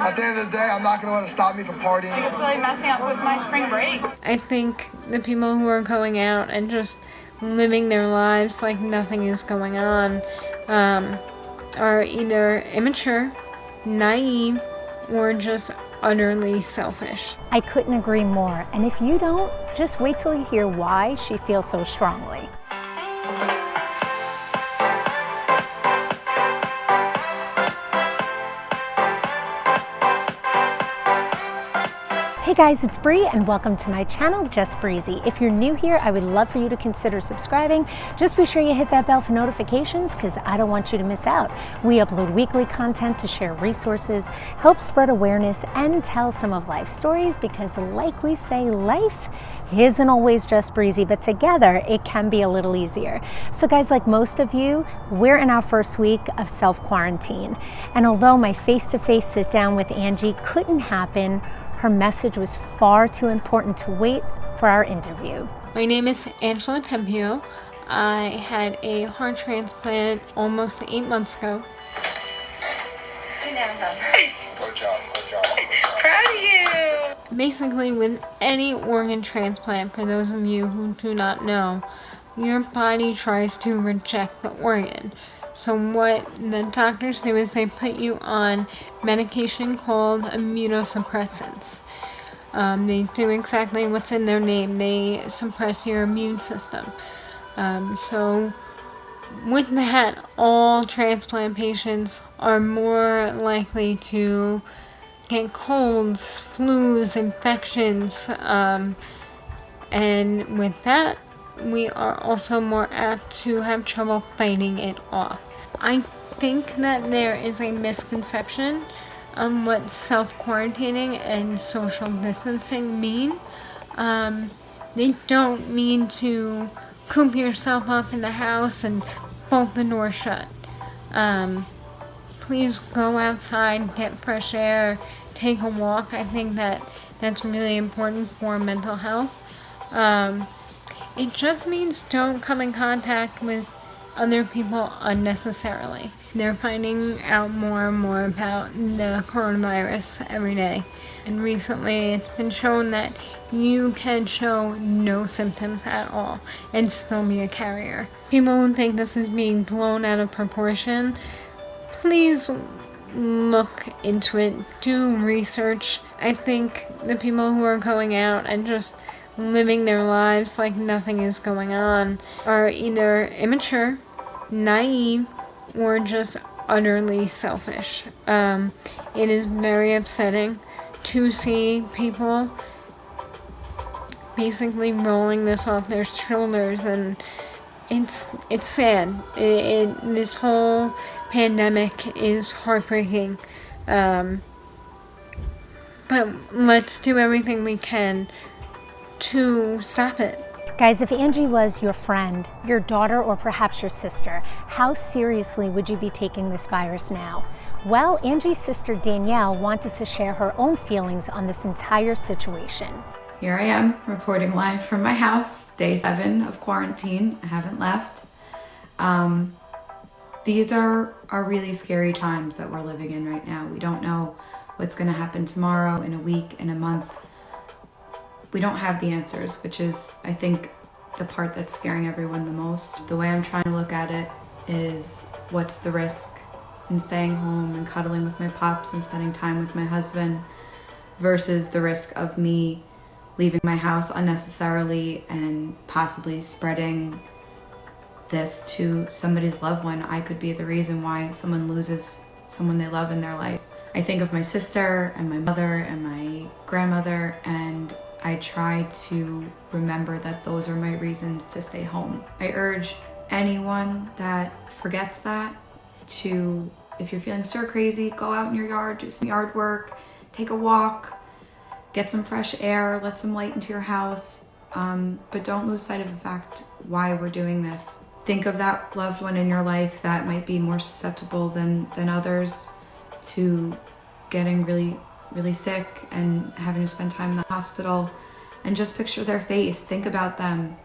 At the end of the day, I'm not going to let it stop me from partying. It's really messing up with my spring break. I think the people who are going out and just living their lives like nothing is going on are either immature, naive, or just utterly selfish. I couldn't agree more. And if you don't, just wait till you hear why she feels so strongly. Hey guys, it's Bree and welcome to my channel, Just Breezy. If you're new here, I would love for you to consider subscribing. Just be sure you hit that bell for notifications because I don't want you to miss out. We upload weekly content to share resources, help spread awareness, and tell some of life's stories because like we say, life isn't always just breezy, but together it can be a little easier. So guys, like most of you, we're in our first week of self-quarantine. And although my face-to-face sit down with Angie couldn't happen, her message was far too important to wait for our interview. My name is Angela Tempio. I had a heart transplant almost 8 months ago. Good job. Proud of you. Basically, with any organ transplant, for those of you who do not know, your body tries to reject the organ. So what the doctors do is they put you on medication called immunosuppressants. They do exactly what's in their name. They suppress your immune system. So with that, all transplant patients are more likely to get colds, flus, infections, and with that, we are also more apt to have trouble fighting it off. I think that there is a misconception on what self-quarantining and social distancing mean. They don't mean to coop yourself up in the house and bolt the door shut. Please go outside, get fresh air, take a walk. I think that that's really important for mental health. It just means don't come in contact with other people unnecessarily. They're finding out more and more about the coronavirus every day. And recently it's been shown that you can show no symptoms at all and still be a carrier. People who think this is being blown out of proportion, please look into it, do research. I think the people who are going out and just living their lives like nothing is going on are either immature, naive, or just utterly selfish. It is very upsetting to see people basically rolling this off their shoulders, and it's sad. This whole pandemic is heartbreaking, but let's do everything we can to stop it. Guys, if Angie was your friend, your daughter, or perhaps your sister, how seriously would you be taking this virus now? Well, Angie's sister Danielle wanted to share her own feelings on this entire situation. Here I am reporting live from my house, day 7 of quarantine. I haven't left. These are really scary times that we're living in right now. We don't know what's going to happen tomorrow, in a week, in a month. We don't have the answers, which is, I think, the part that's scaring everyone the most. The way I'm trying to look at it is, what's the risk in staying home and cuddling with my pups and spending time with my husband versus the risk of me leaving my house unnecessarily and possibly spreading this to somebody's loved one. I could be the reason why someone loses someone they love in their life. I think of my sister and my mother and my grandmother, and I try to remember that those are my reasons to stay home. I urge anyone that forgets that to, if you're feeling stir crazy, go out in your yard, do some yard work, take a walk, get some fresh air, let some light into your house, but don't lose sight of the fact why we're doing this. Think of that loved one in your life that might be more susceptible than others to getting really sick and having to spend time in the hospital, and just picture their face. Think about them.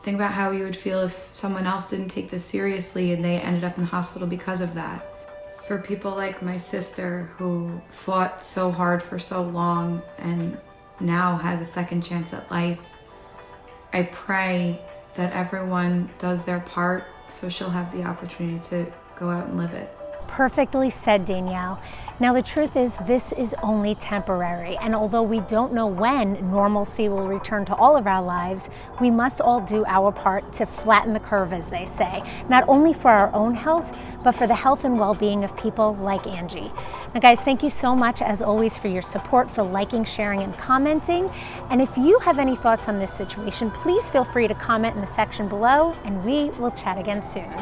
Think about how you would feel if someone else didn't take this seriously and they ended up in the hospital because of that. For people like my sister who fought so hard for so long and now has a second chance at life, I pray that everyone does their part so she'll have the opportunity to go out and live it. Perfectly said, Danielle. Now the truth is, this is only temporary, and although we don't know when normalcy will return to all of our lives, we must all do our part to flatten the curve, as they say, not only for our own health, but for the health and well-being of people like Angie. Now guys, thank you so much as always for your support, for liking, sharing, and commenting. And if you have any thoughts on this situation, please feel free to comment in the section below, and we will chat again soon.